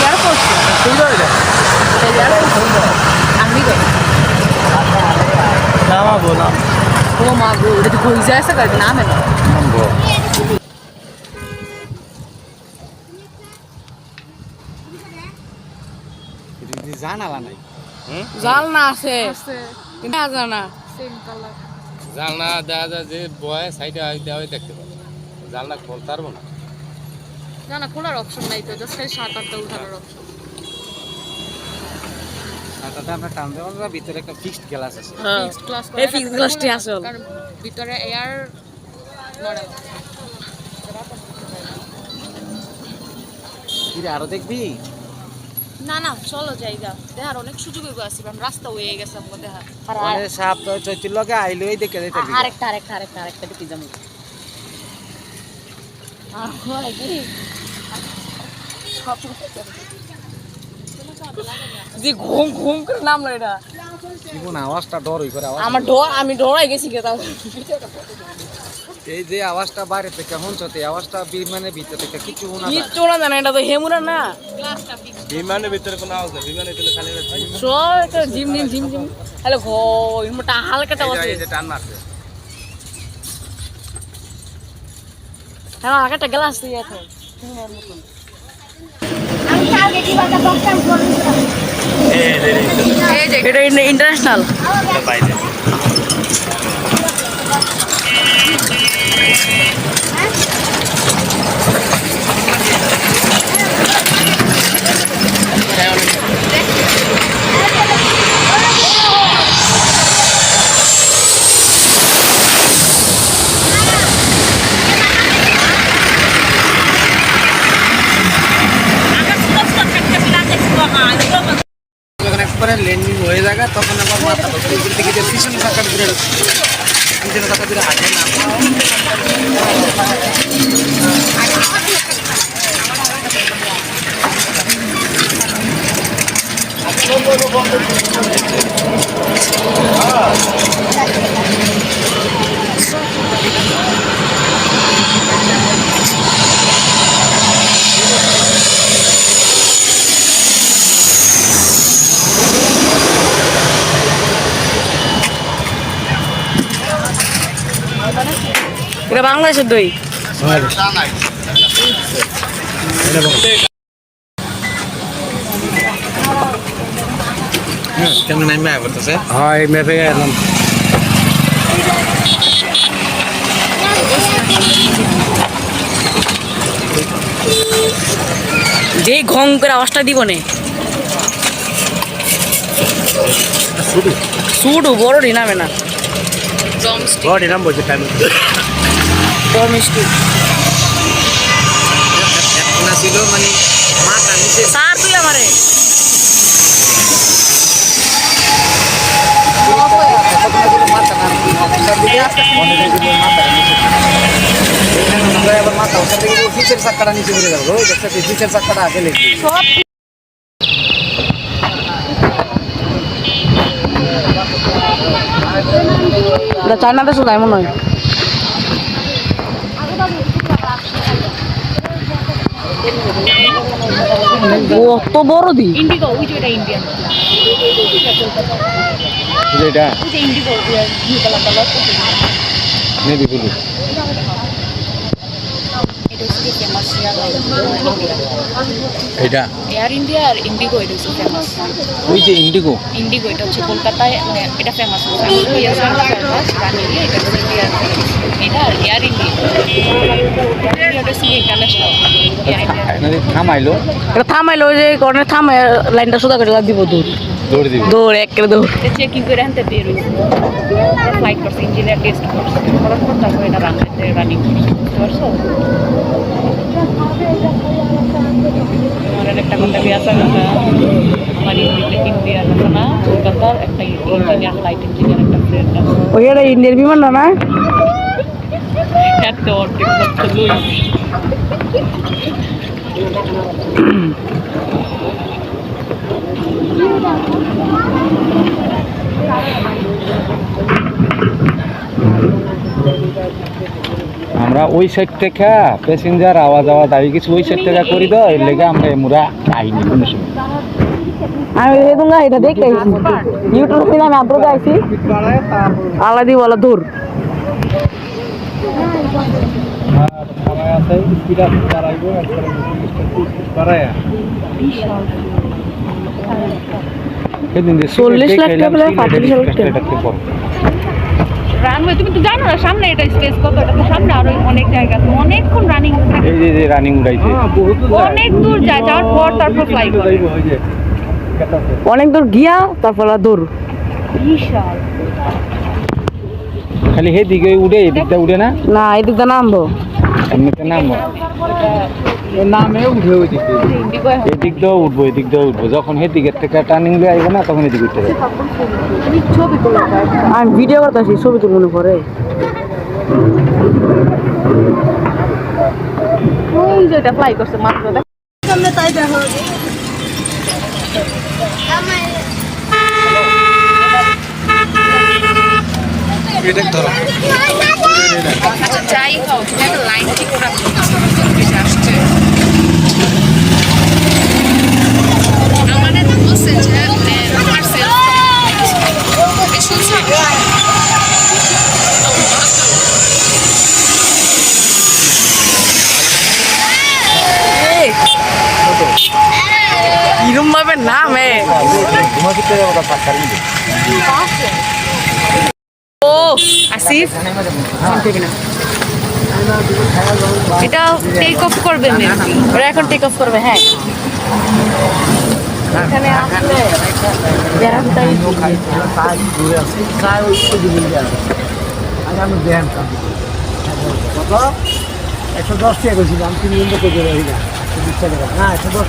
Airport সুন্দর এটা আমি গো নামাবো নাম ও মা গো এটা তো কই যায় সকাল নাম এলো নামবো জানালা নাই জালনা আছে কিন্তু জানা সেম কালার জানলা দেখা যায় যে বয় সাইডে দেওয়াই দেখতে পাবে জানলা খুলতে পারবো না না না খোলার অপশন নাই তো জাস্ট খালি 7-8টা উঠানোর অপশন সাটাটা আমরা টান দেওয়ার ভিতরে একটা ফিক্সড গ্লাস আছে ফিক্সড ক্লাস এই fixed glass টি আছে ওর। কারণ ভিতরে এয়ার নড়ে কি রে আরো দেখবি না না চলো জায়গা দেখার অনেক সুযোগ আছে কারণ রাস্তা হয়ে গেছে আমাদের দেখা মানে সাপ তো চৈতির লগে আইলোই দেখে দিতে আরেকটা দেখি যাবো যে ঘুম ঘুম করে নামলো এটা জীবন আওয়াজটা ডর হই করে আওয়াজ আমি ডরাই গেছি গে তাও এই যে আওয়াজটা বাইরে থেকে শুনছতে আওয়াজটা বিমানের ভিতর থেকে কিছু শোনা যায় কিচ্ছু না জানা এটা তো হেমুরা না বিমানের ভিতরে কোনো আওয়াজ নেই বিমানের ভিতরে খালি সব একটা ঝিম হ্যালো ঘো মোটা হালকাটা আছে এই যে টান মারছে হ্যাঁ আরেকটা গ্লাস দিয়ে এখন আমি কালকে দিবাটা বক্তাম করলাম এই যে এটা ইন্টারন্যাশনাল বাইরে যখন একবারে ল্যান্ডিং হয়ে যাবে তখন আবার মাথা উপর থেকে যে পিছনে থাকার দূরে হাঁটে না এটা বাংলাদেশের দই কেমন নামে করতেছে হয় মেপে এলাম যে ঘং করে আওয়াজটা দিব নে সুডু বড় নামে না বড় নাম বলছে টাইম বড় মিষ্টি না ছিল মানে মাথা নিচে স্যার তুই আমারে মাথা ওখান থেকে পিছের চাক্কাটা নিচে ঘুরে যাবো ওই দেখতে পিছের চাক্কাটা আগে লেগে এটা চায়নাতে শুধু এমন নয় কত বড় দি ইন্ডিগো ওই যে এটা ইন্ডিয়ান যেটা ওই যে Indigo blue colour navy blue এটা হচ্ছে ফেমাস এটা এয়ার ইন্ডিয়া আর ইন্ডিগো এটা হচ্ছে ফেমাস ওই যে ইন্ডিগো ইন্ডিগো এটা হচ্ছে কলকাতায় মানে এটা ফেমাস এটা হচ্ছে ইন্ডিয়ার এটা আর এয়ার ইন্ডিয়া এটা হচ্ছে ইন্টারন্যাশনাল এয়ার ইন্ডিয়া থামাইলো এটা থামাইলো ওই যে কর্নার থামাই লাইনটা সোজা করে দিব দূর দৌড় দিবি দৌড় একের দৌড় চেকিং করে আনতে বের হয়েছে ফ্লাইট করছে ইঞ্জিনিয়ার টেস্ট করছে করার পর তারপর এটা রানওয়েতে রানিং করছে বুঝতে পারছো আমার একটা কথা বিয়াসা কথা আমার ইন্ডিয়ার না কলকাতার একটা ইঞ্জিনিয়ার ফ্লাইট ইঞ্জিনিয়ার একটা ফ্রেন্ড আছে ওই এটা ইন্ডিয়ার বিমান না না এত অর্ধেক করতে লই আমরা ওই সাইড থেকে প্যাসেঞ্জার আওয়াজ দাবি কিছু ওই সাইড থেকে করি তো এর লেগে আমরা এমরা আইনি কোনো সময় আমি দেখুন এটা দেখে ইউটিউব থেকে আমি আপলোড আইছি আলাদি বলা দূর সেদিন যে 40 লাখ টাকা বলে 35 লাখ টাকা। রানওয়ে তুমি তো জানো না সামনে এটা স্পেস কত, এটা তো সামনে আরো অনেক জায়গা আছে, অনেকক্ষণ রানিং এই যে রানিং উড়াইছে অনেক দূর যায়, যাওয়ার পর তারপর ফ্লাই করে। অনেক দূর গিয়া তারপর দূর বিশাল। খালি হে দিকে উড়ে এদিকটা উড়ে না না এদিকটা নামবো এমনিতে নামবো নামে উঠে ওই দিকে এদিক দিয়েও উঠবো এদিক দিয়েও উঠবো যখন হে দিকের থেকে টার্নিং দিয়ে আসবো না তখন এদিকে উঠতে যাবো ছবি তোলা আমি ভিডিও করতেছি ছবি তো মনে করে ওই যে এটা ফ্লাই করছে মাত্র দেখ। সামনে তাই দেখা হবে এটা ধরো আচ্ছা যাই হোক একটা লাইন ঠিক করে আসছে আমাদের বলছে যে আমার কিরম ভাবে নামে ও আসিফ এটা টেক অফ করবে মেবি, ওরা এখন টেক অফ করবে হ্যাঁ এখানে আসলে বেড়াটাই কত 110 টাকা কইছিলাম 3 দিন তো করে রইলা 20 টাকা না 110